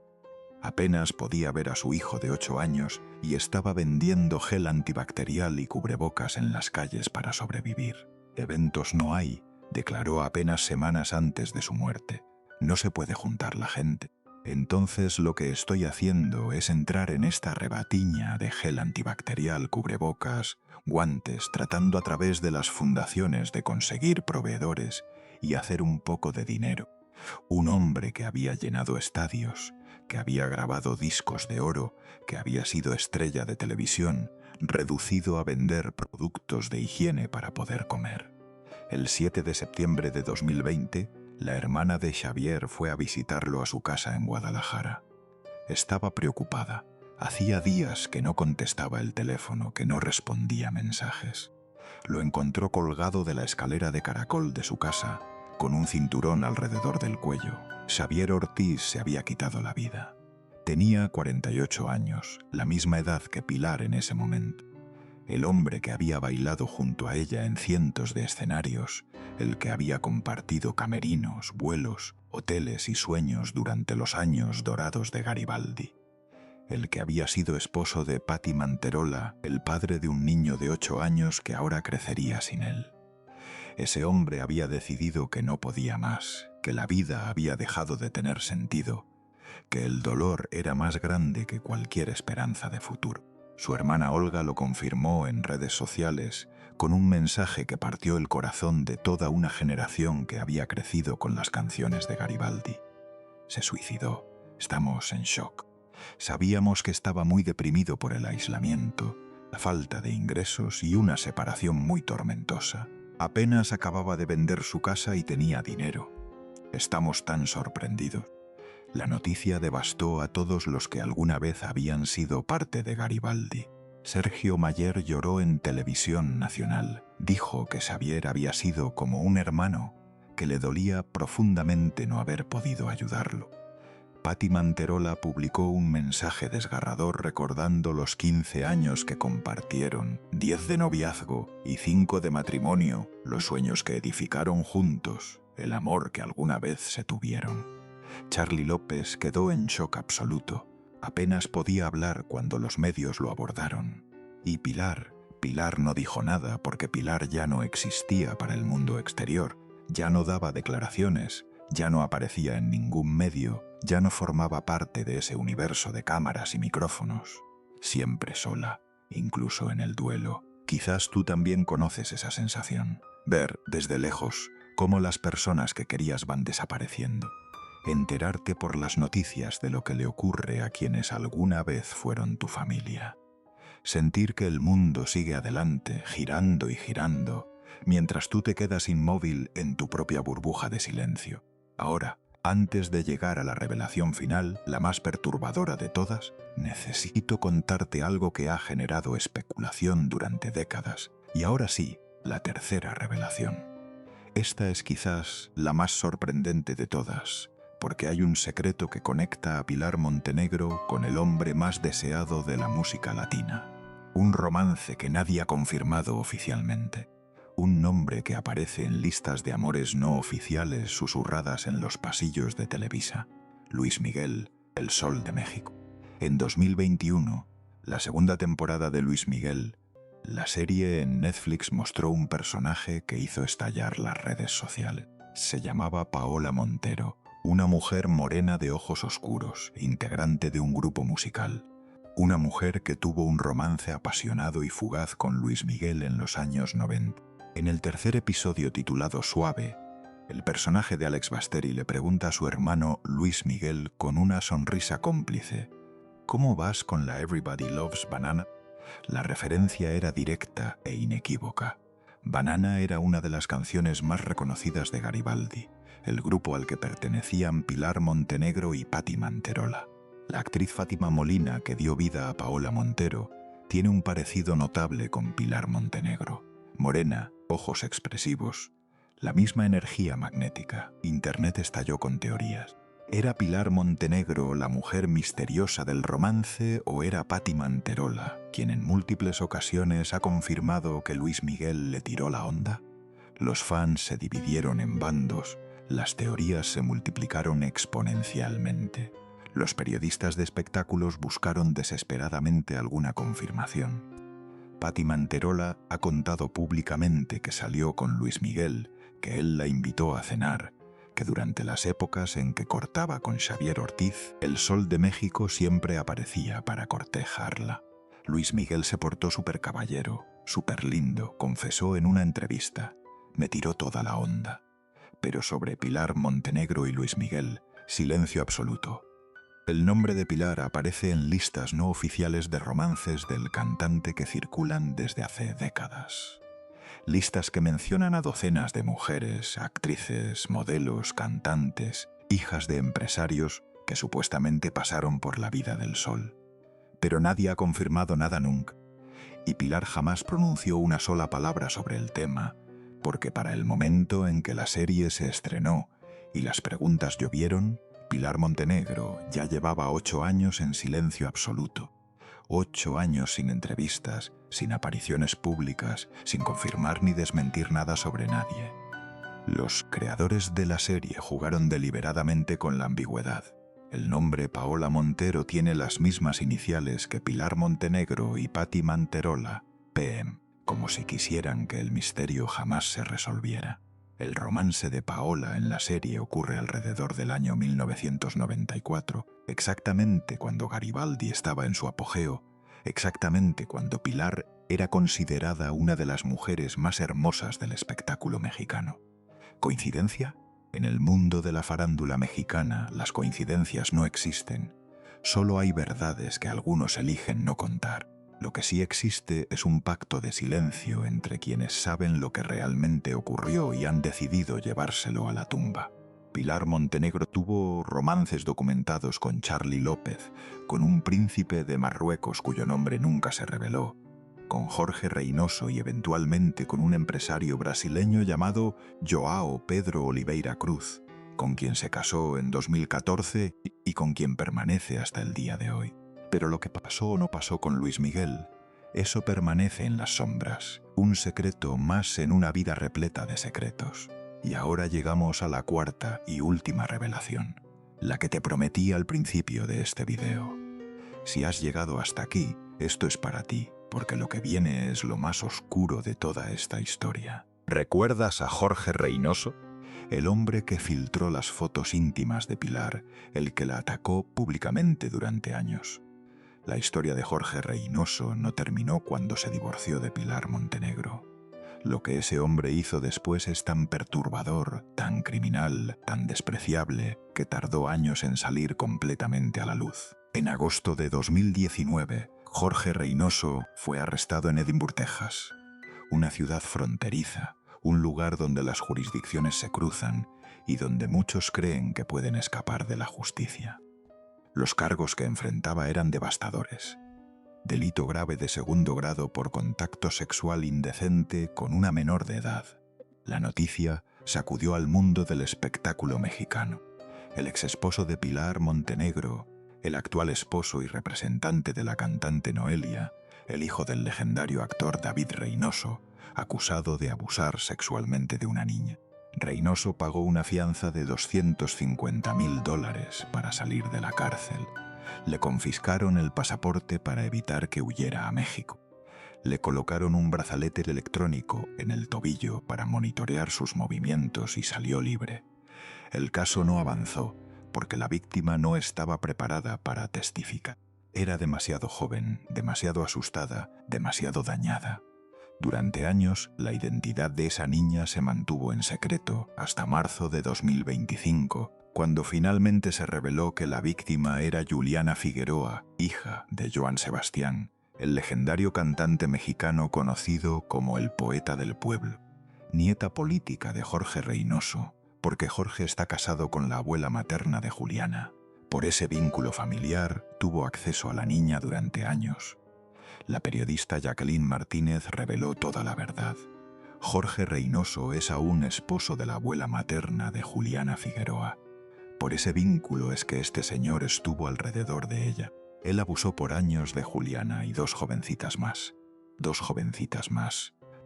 Apenas podía ver a su hijo de 8 años y estaba vendiendo gel antibacterial y cubrebocas en las calles para sobrevivir. Eventos no hay, declaró apenas semanas antes de su muerte. No se puede juntar la gente. Entonces lo que estoy haciendo es entrar en esta rebatiña de gel antibacterial, cubrebocas, guantes, tratando a través de las fundaciones de conseguir proveedores y hacer un poco de dinero. Un hombre que había llenado estadios, que había grabado discos de oro, que había sido estrella de televisión, reducido a vender productos de higiene para poder comer. El 7 de septiembre de 2020, la hermana de Xavier fue a visitarlo a su casa en Guadalajara. Estaba preocupada. Hacía días que no contestaba el teléfono, que no respondía mensajes. Lo encontró colgado de la escalera de caracol de su casa, con un cinturón alrededor del cuello. Xavier Ortiz se había quitado la vida. Tenía 48 años, la misma edad que Pilar en ese momento. El hombre que había bailado junto a ella en cientos de escenarios, el que había compartido camerinos, vuelos, hoteles y sueños durante los años dorados de Garibaldi. El que había sido esposo de Patti Manterola, el padre de un niño de 8 años que ahora crecería sin él. Ese hombre había decidido que no podía más, que la vida había dejado de tener sentido, que el dolor era más grande que cualquier esperanza de futuro. Su hermana Olga lo confirmó en redes sociales con un mensaje que partió el corazón de toda una generación que había crecido con las canciones de Garibaldi. Se suicidó. Estamos en shock. Sabíamos que estaba muy deprimido por el aislamiento, la falta de ingresos y una separación muy tormentosa. Apenas acababa de vender su casa y tenía dinero. Estamos tan sorprendidos. La noticia devastó a todos los que alguna vez habían sido parte de Garibaldi. Sergio Mayer lloró en televisión nacional. Dijo que Xavier había sido como un hermano, que le dolía profundamente no haber podido ayudarlo. Patti Manterola publicó un mensaje desgarrador recordando los 15 años que compartieron, 10 de noviazgo y 5 de matrimonio, los sueños que edificaron juntos, el amor que alguna vez se tuvieron. Charly López quedó en shock absoluto. Apenas podía hablar cuando los medios lo abordaron. Y Pilar no dijo nada porque Pilar ya no existía para el mundo exterior, ya no daba declaraciones, ya no aparecía en ningún medio, ya no formaba parte de ese universo de cámaras y micrófonos. Siempre sola, incluso en el duelo. Quizás tú también conoces esa sensación. Ver desde lejos cómo las personas que querías van desapareciendo. Enterarte por las noticias de lo que le ocurre a quienes alguna vez fueron tu familia. Sentir que el mundo sigue adelante, girando y girando, mientras tú te quedas inmóvil en tu propia burbuja de silencio. Ahora, antes de llegar a la revelación final, la más perturbadora de todas, necesito contarte algo que ha generado especulación durante décadas. Y ahora sí, la tercera revelación. Esta es quizás la más sorprendente de todas, porque hay un secreto que conecta a Pilar Montenegro con el hombre más deseado de la música latina. Un romance que nadie ha confirmado oficialmente. Un nombre que aparece en listas de amores no oficiales susurradas en los pasillos de Televisa. Luis Miguel, el Sol de México. En 2021, la segunda temporada de Luis Miguel, la serie en Netflix mostró un personaje que hizo estallar las redes sociales. Se llamaba Paola Montero, una mujer morena de ojos oscuros, integrante de un grupo musical. Una mujer que tuvo un romance apasionado y fugaz con Luis Miguel en los años 90. En el tercer episodio titulado Suave, el personaje de Alex Basteri le pregunta a su hermano Luis Miguel con una sonrisa cómplice: ¿cómo vas con la Everybody Loves Banana? La referencia era directa e inequívoca. Banana era una de las canciones más reconocidas de Garibaldi, el grupo al que pertenecían Pilar Montenegro y Patti Manterola. La actriz Fátima Molina, que dio vida a Paola Montero, tiene un parecido notable con Pilar Montenegro. Morena, ojos expresivos, la misma energía magnética. Internet estalló con teorías. ¿Era Pilar Montenegro la mujer misteriosa del romance o era Patti Manterola, quien en múltiples ocasiones ha confirmado que Luis Miguel le tiró la onda? Los fans se dividieron en bandos, las teorías se multiplicaron exponencialmente. Los periodistas de espectáculos buscaron desesperadamente alguna confirmación. Patti Manterola ha contado públicamente que salió con Luis Miguel, que él la invitó a cenar, que durante las épocas en que cortaba con Xavier Ortiz, el Sol de México siempre aparecía para cortejarla. Luis Miguel se portó súper caballero, súper lindo, confesó en una entrevista. Me tiró toda la onda. Pero sobre Pilar Montenegro y Luis Miguel, silencio absoluto. El nombre de Pilar aparece en listas no oficiales de romances del cantante que circulan desde hace décadas. Listas que mencionan a docenas de mujeres, actrices, modelos, cantantes, hijas de empresarios que supuestamente pasaron por la vida del Sol. Pero nadie ha confirmado nada nunca. Y Pilar jamás pronunció una sola palabra sobre el tema, porque para el momento en que la serie se estrenó y las preguntas llovieron, Pilar Montenegro ya llevaba 8 años en silencio absoluto. 8 años sin entrevistas, sin apariciones públicas, sin confirmar ni desmentir nada sobre nadie. Los creadores de la serie jugaron deliberadamente con la ambigüedad. El nombre Paola Montero tiene las mismas iniciales que Pilar Montenegro y Patti Manterola, PM, como si quisieran que el misterio jamás se resolviera. El romance de Paola en la serie ocurre alrededor del año 1994, exactamente cuando Garibaldi estaba en su apogeo, exactamente cuando Pilar era considerada una de las mujeres más hermosas del espectáculo mexicano. ¿Coincidencia? En el mundo de la farándula mexicana, las coincidencias no existen. Solo hay verdades que algunos eligen no contar. Lo que sí existe es un pacto de silencio entre quienes saben lo que realmente ocurrió y han decidido llevárselo a la tumba. Pilar Montenegro tuvo romances documentados con Charly López, con un príncipe de Marruecos cuyo nombre nunca se reveló, con Jorge Reynoso y eventualmente con un empresario brasileño llamado João Pedro Oliveira Cruz, con quien se casó en 2014 y con quien permanece hasta el día de hoy. Pero lo que pasó o no pasó con Luis Miguel, eso permanece en las sombras, un secreto más en una vida repleta de secretos. Y ahora llegamos a la cuarta y última revelación, la que te prometí al principio de este video. Si has llegado hasta aquí, esto es para ti, porque lo que viene es lo más oscuro de toda esta historia. ¿Recuerdas a Jorge Reynoso? El hombre que filtró las fotos íntimas de Pilar, el que la atacó públicamente durante años. La historia de Jorge Reynoso no terminó cuando se divorció de Pilar Montenegro. Lo que ese hombre hizo después es tan perturbador, tan criminal, tan despreciable, que tardó años en salir completamente a la luz. En agosto de 2019, Jorge Reynoso fue arrestado en Edimburgo, Texas, una ciudad fronteriza, un lugar donde las jurisdicciones se cruzan y donde muchos creen que pueden escapar de la justicia. Los cargos que enfrentaba eran devastadores. Delito grave de segundo grado por contacto sexual indecente con una menor de edad. La noticia sacudió al mundo del espectáculo mexicano. El exesposo de Pilar Montenegro, el actual esposo y representante de la cantante Noelia, el hijo del legendario actor David Reynoso, acusado de abusar sexualmente de una niña. Reynoso pagó una fianza de $250.000 para salir de la cárcel. Le confiscaron el pasaporte para evitar que huyera a México. Le colocaron un brazalete electrónico en el tobillo para monitorear sus movimientos y salió libre. El caso no avanzó porque la víctima no estaba preparada para testificar. Era demasiado joven, demasiado asustada, demasiado dañada. Durante años, la identidad de esa niña se mantuvo en secreto hasta marzo de 2025, cuando finalmente se reveló que la víctima era Juliana Figueroa, hija de Joan Sebastián, el legendario cantante mexicano conocido como el Poeta del Pueblo, nieta política de Jorge Reynoso, porque Jorge está casado con la abuela materna de Juliana. Por ese vínculo familiar, tuvo acceso a la niña durante años. La periodista Jacqueline Martínez reveló toda la verdad. Jorge Reynoso es aún esposo de la abuela materna de Juliana Figueroa. Por ese vínculo es que este señor estuvo alrededor de ella. Él abusó por años de Juliana y dos jovencitas más.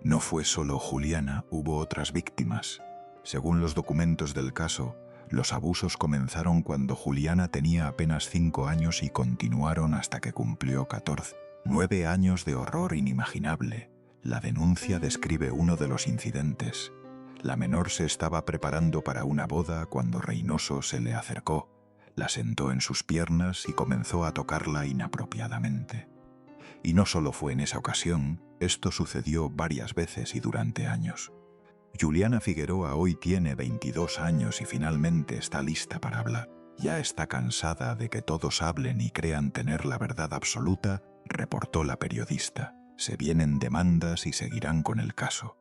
No fue solo Juliana, hubo otras víctimas. Según los documentos del caso, los abusos comenzaron cuando Juliana tenía apenas 5 años y continuaron hasta que cumplió 14. 9 años de horror inimaginable. La denuncia describe uno de los incidentes. La menor se estaba preparando para una boda cuando Reynoso se le acercó, la sentó en sus piernas y comenzó a tocarla inapropiadamente. Y no solo fue en esa ocasión, esto sucedió varias veces y durante años. Juliana Figueroa hoy tiene 22 años y finalmente está lista para hablar. Ya está cansada de que todos hablen y crean tener la verdad absoluta, reportó la periodista. Se vienen demandas y seguirán con el caso.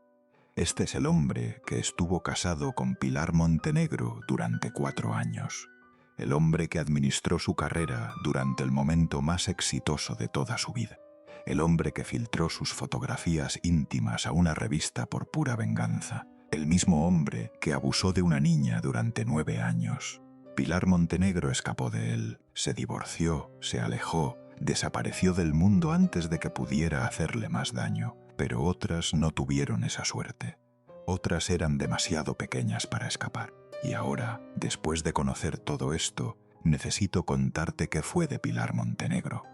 Este es el hombre que estuvo casado con Pilar Montenegro durante 4 años. El hombre que administró su carrera durante el momento más exitoso de toda su vida. El hombre que filtró sus fotografías íntimas a una revista por pura venganza. El mismo hombre que abusó de una niña durante 9 años. Pilar Montenegro escapó de él, se divorció, se alejó, desapareció del mundo antes de que pudiera hacerle más daño. Pero otras no tuvieron esa suerte. Otras eran demasiado pequeñas para escapar. Y ahora, después de conocer todo esto, necesito contarte qué fue de Pilar Montenegro.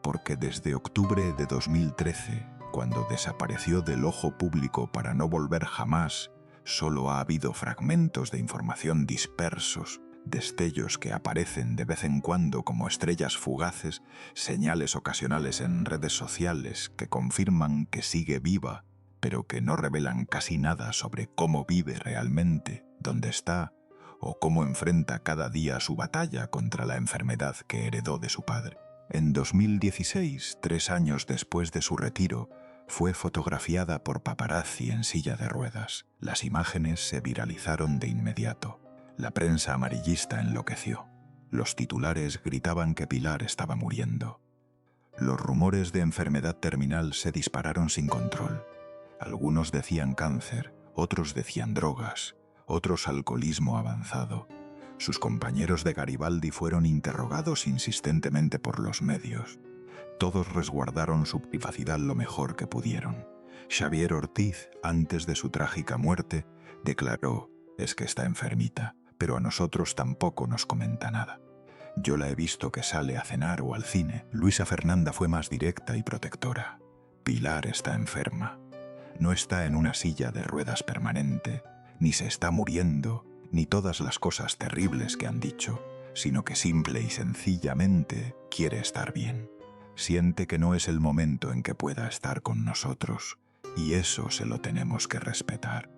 Porque desde octubre de 2013, cuando desapareció del ojo público para no volver jamás, solo ha habido fragmentos de información dispersos, destellos que aparecen de vez en cuando como estrellas fugaces, señales ocasionales en redes sociales que confirman que sigue viva, pero que no revelan casi nada sobre cómo vive realmente, dónde está, o cómo enfrenta cada día su batalla contra la enfermedad que heredó de su padre. En 2016, 3 años después de su retiro, fue fotografiada por paparazzi en silla de ruedas. Las imágenes se viralizaron de inmediato. La prensa amarillista enloqueció. Los titulares gritaban que Pilar estaba muriendo. Los rumores de enfermedad terminal se dispararon sin control. Algunos decían cáncer, otros decían drogas, otros alcoholismo avanzado. Sus compañeros de Garibaldi fueron interrogados insistentemente por los medios. Todos resguardaron su privacidad lo mejor que pudieron. Xavier Ortiz, antes de su trágica muerte, declaró: «Es que está enfermita, pero a nosotros tampoco nos comenta nada. Yo la he visto que sale a cenar o al cine». Luisa Fernanda fue más directa y protectora. «Pilar está enferma. No está en una silla de ruedas permanente, ni se está muriendo, ni todas las cosas terribles que han dicho, sino que simple y sencillamente quiere estar bien. Siente que no es el momento en que pueda estar con nosotros, y eso se lo tenemos que respetar».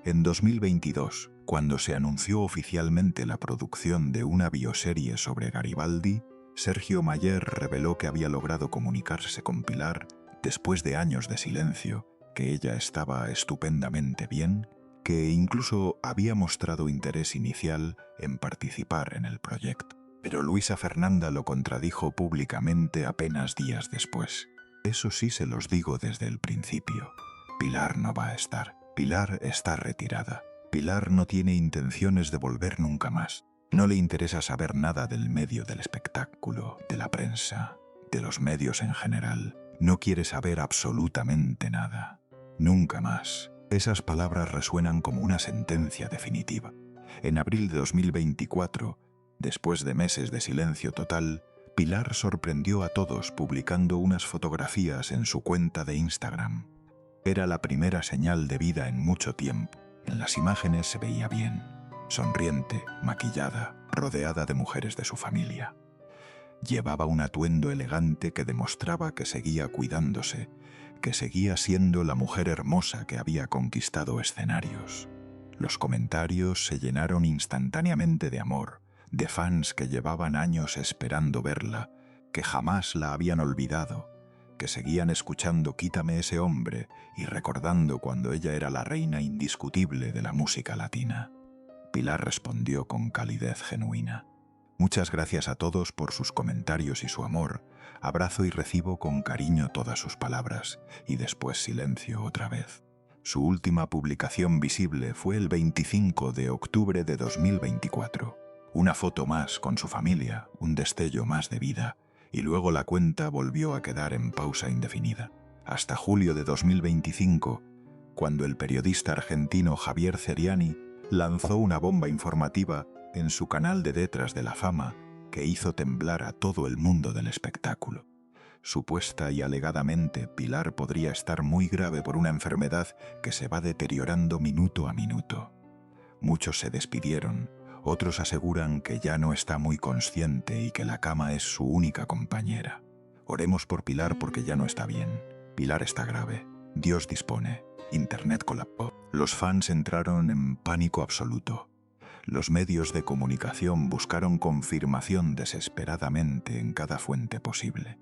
En 2022, cuando se anunció oficialmente la producción de una bioserie sobre Garibaldi, Sergio Mayer reveló que había logrado comunicarse con Pilar después de años de silencio, que ella estaba estupendamente bien, que incluso había mostrado interés inicial en participar en el proyecto. Pero Luisa Fernanda lo contradijo públicamente apenas días después. «Eso sí se los digo desde el principio. Pilar no va a estar. Pilar está retirada. Pilar no tiene intenciones de volver nunca más. No le interesa saber nada del medio del espectáculo, de la prensa, de los medios en general. No quiere saber absolutamente nada. Nunca más». Esas palabras resuenan como una sentencia definitiva. En abril de 2024, después de meses de silencio total, Pilar sorprendió a todos publicando unas fotografías en su cuenta de Instagram. Era la primera señal de vida en mucho tiempo. En las imágenes se veía bien, sonriente, maquillada, rodeada de mujeres de su familia. Llevaba un atuendo elegante que demostraba que seguía cuidándose, que seguía siendo la mujer hermosa que había conquistado escenarios. Los comentarios se llenaron instantáneamente de amor, de fans que llevaban años esperando verla, que jamás la habían olvidado, que seguían escuchando Quítame ese hombre y recordando cuando ella era la reina indiscutible de la música latina. Pilar respondió con calidez genuina: «Muchas gracias a todos por sus comentarios y su amor. Abrazo y recibo con cariño todas sus palabras». Y después silencio otra vez. Su última publicación visible fue el 25 de octubre de 2024. Una foto más con su familia, un destello más de vida, y luego la cuenta volvió a quedar en pausa indefinida. Hasta julio de 2025, cuando el periodista argentino Javier Ceriani lanzó una bomba informativa en su canal de Detrás de la Fama que hizo temblar a todo el mundo del espectáculo. Supuesta y alegadamente, Pilar podría estar muy grave por una enfermedad que se va deteriorando minuto a minuto. Muchos se despidieron, otros aseguran que ya no está muy consciente y que la cama es su única compañera. Oremos por Pilar porque ya no está bien. Pilar está grave. Dios dispone. Internet colapsó. Los fans entraron en pánico absoluto. Los medios de comunicación buscaron confirmación desesperadamente en cada fuente posible.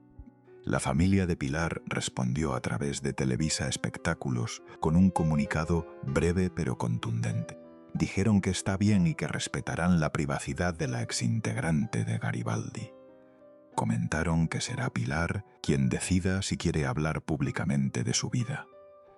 La familia de Pilar respondió a través de Televisa Espectáculos con un comunicado breve pero contundente. Dijeron que está bien y que respetarán la privacidad de la exintegrante de Garibaldi. Comentaron que será Pilar quien decida si quiere hablar públicamente de su vida.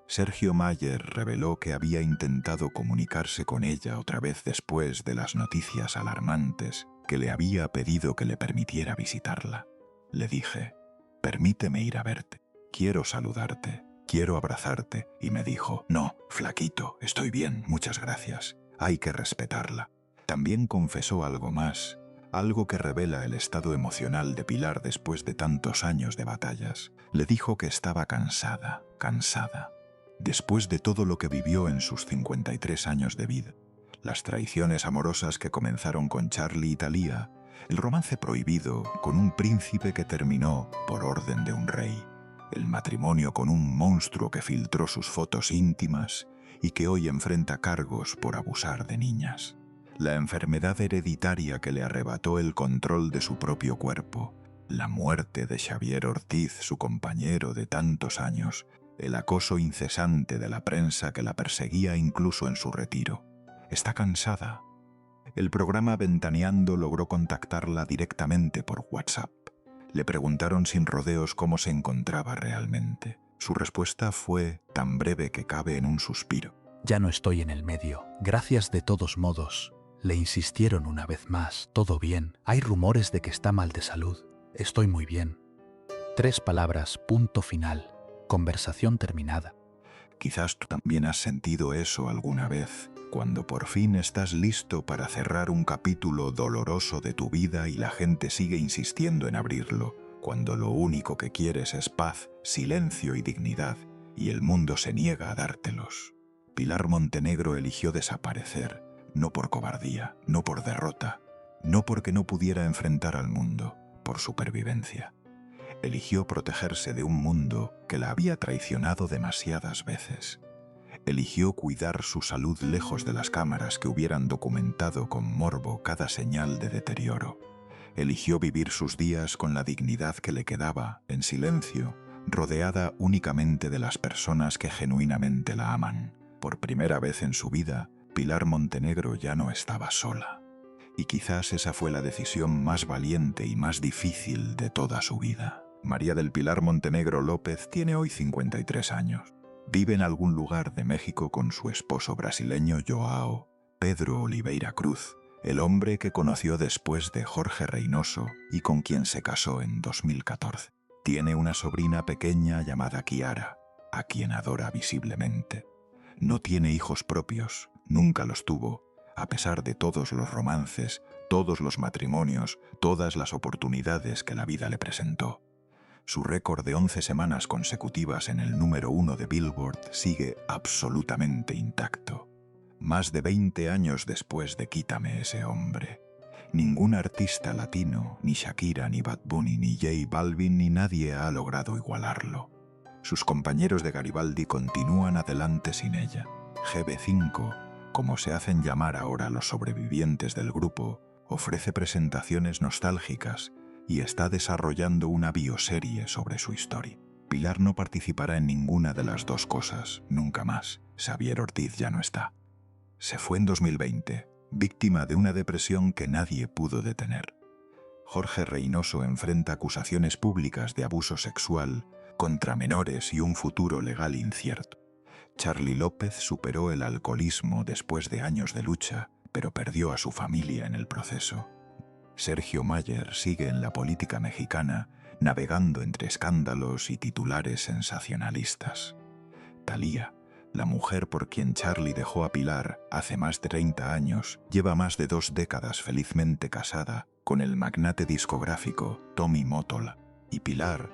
Sergio Mayer reveló que había intentado comunicarse con ella otra vez después de las noticias alarmantes, que le había pedido que le permitiera visitarla. Le dije: «Permíteme ir a verte. Quiero saludarte. Quiero abrazarte». Y me dijo: «No, flaquito, estoy bien, muchas gracias. Hay que respetarla». También confesó algo más, algo que revela el estado emocional de Pilar después de tantos años de batallas. Le dijo que estaba cansada. Después de todo lo que vivió en sus 53 años de vida, las traiciones amorosas que comenzaron con Charly y Thalía, el romance prohibido con un príncipe que terminó por orden de un rey, el matrimonio con un monstruo que filtró sus fotos íntimas y que hoy enfrenta cargos por abusar de niñas, la enfermedad hereditaria que le arrebató el control de su propio cuerpo, la muerte de Xavier Ortiz, su compañero de tantos años, el acoso incesante de la prensa que la perseguía incluso en su retiro. Está cansada. El programa Ventaneando logró contactarla directamente por WhatsApp. Le preguntaron sin rodeos cómo se encontraba realmente. Su respuesta fue tan breve que cabe en un suspiro. Ya no estoy en el medio. Gracias de todos modos. Le insistieron una vez más. Todo bien. Hay rumores de que está mal de salud. Estoy muy bien. 3 palabras, punto final. Conversación terminada. Quizás tú también has sentido eso alguna vez, cuando por fin estás listo para cerrar un capítulo doloroso de tu vida y la gente sigue insistiendo en abrirlo, cuando lo único que quieres es paz, silencio y dignidad, y el mundo se niega a dártelos. Pilar Montenegro eligió desaparecer, no por cobardía, no por derrota, no porque no pudiera enfrentar al mundo, por supervivencia. Eligió protegerse de un mundo que la había traicionado demasiadas veces. Eligió cuidar su salud lejos de las cámaras que hubieran documentado con morbo cada señal de deterioro. Eligió vivir sus días con la dignidad que le quedaba, en silencio, rodeada únicamente de las personas que genuinamente la aman. Por primera vez en su vida, Pilar Montenegro ya no estaba sola. Y quizás esa fue la decisión más valiente y más difícil de toda su vida. María del Pilar Montenegro López tiene hoy 53 años. Vive en algún lugar de México con su esposo brasileño Joao Pedro Oliveira Cruz, el hombre que conoció después de Jorge Reynoso y con quien se casó en 2014. Tiene una sobrina pequeña llamada Kiara, a quien adora visiblemente. No tiene hijos propios, nunca los tuvo, a pesar de todos los romances, todos los matrimonios, todas las oportunidades que la vida le presentó. Su récord de 11 semanas consecutivas en el número 1 de Billboard sigue absolutamente intacto. Más de 20 años después de Quítame ese hombre. Ningún artista latino, ni Shakira, ni Bad Bunny, ni J Balvin, ni nadie ha logrado igualarlo. Sus compañeros de Garibaldi continúan adelante sin ella. GB5, como se hacen llamar ahora los sobrevivientes del grupo, ofrece presentaciones nostálgicas y está desarrollando una bioserie sobre su historia. Pilar no participará en ninguna de las dos cosas, nunca más. Xavier Ortiz ya no está. Se fue en 2020, víctima de una depresión que nadie pudo detener. Jorge Reynoso enfrenta acusaciones públicas de abuso sexual contra menores y un futuro legal incierto. Charly López superó el alcoholismo después de años de lucha, pero perdió a su familia en el proceso. Sergio Mayer sigue en la política mexicana, navegando entre escándalos y titulares sensacionalistas. Thalía, la mujer por quien Charly dejó a Pilar hace más de 30 años, lleva más de 2 décadas felizmente casada con el magnate discográfico Tommy Mottola. Y Pilar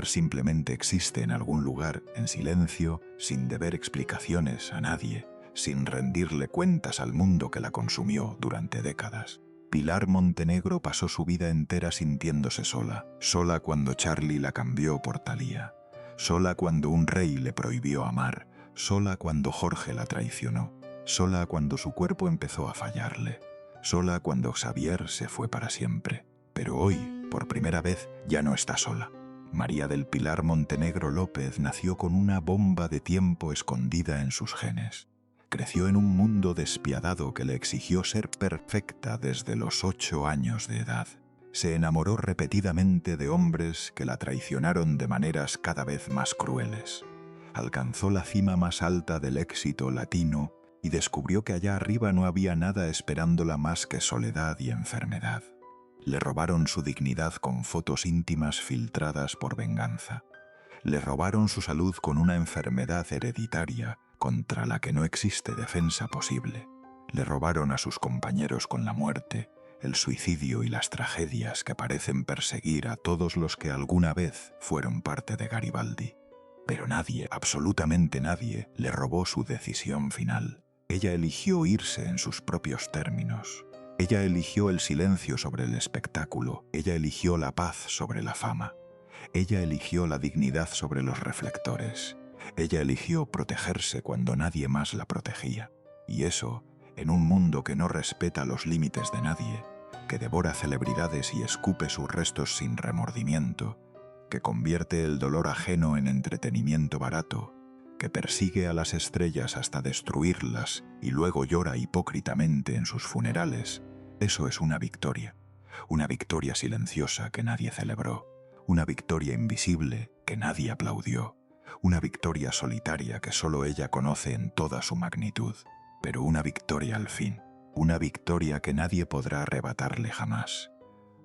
simplemente existe en algún lugar, en silencio, sin deber explicaciones a nadie, sin rendirle cuentas al mundo que la consumió durante décadas. Pilar Montenegro pasó su vida entera sintiéndose sola, sola cuando Charly la cambió por Thalía, sola cuando un rey le prohibió amar, sola cuando Jorge la traicionó, sola cuando su cuerpo empezó a fallarle, sola cuando Xavier se fue para siempre. Pero hoy, por primera vez, ya no está sola. María del Pilar Montenegro López nació con una bomba de tiempo escondida en sus genes. Creció en un mundo despiadado que le exigió ser perfecta desde los 8 años de edad. Se enamoró repetidamente de hombres que la traicionaron de maneras cada vez más crueles. Alcanzó la cima más alta del éxito latino y descubrió que allá arriba no había nada esperándola más que soledad y enfermedad. Le robaron su dignidad con fotos íntimas filtradas por venganza. Le robaron su salud con una enfermedad hereditaria contra la que no existe defensa posible. Le robaron a sus compañeros con la muerte, el suicidio y las tragedias que parecen perseguir a todos los que alguna vez fueron parte de Garibaldi. Pero nadie, absolutamente nadie, le robó su decisión final. Ella eligió irse en sus propios términos. Ella eligió el silencio sobre el espectáculo. Ella eligió la paz sobre la fama. Ella eligió la dignidad sobre los reflectores. Ella eligió protegerse cuando nadie más la protegía. Y eso, en un mundo que no respeta los límites de nadie, que devora celebridades y escupe sus restos sin remordimiento, que convierte el dolor ajeno en entretenimiento barato, que persigue a las estrellas hasta destruirlas y luego llora hipócritamente en sus funerales. Eso es una victoria silenciosa que nadie celebró, Una victoria invisible que nadie aplaudió. Una victoria solitaria que solo ella conoce en toda su magnitud. Pero una victoria al fin. Una victoria que nadie podrá arrebatarle jamás.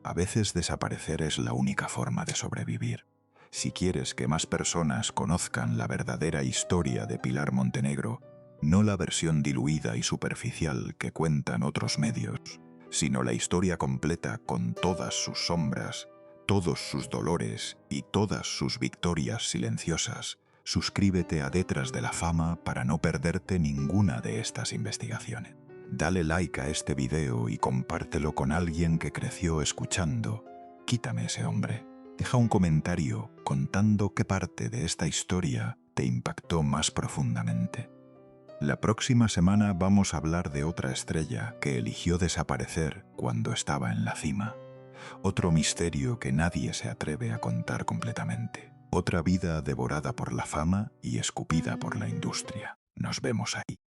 A veces desaparecer es la única forma de sobrevivir. Si quieres que más personas conozcan la verdadera historia de Pilar Montenegro, no la versión diluida y superficial que cuentan otros medios, sino la historia completa con todas sus sombras, todos sus dolores y todas sus victorias silenciosas, suscríbete a Detrás de la Fama para no perderte ninguna de estas investigaciones. Dale like a este video y compártelo con alguien que creció escuchando Quítame ese hombre. Deja un comentario contando qué parte de esta historia te impactó más profundamente. La próxima semana vamos a hablar de otra estrella que eligió desaparecer cuando estaba en la cima. Otro misterio que nadie se atreve a contar completamente. Otra vida devorada por la fama y escupida por la industria. Nos vemos ahí.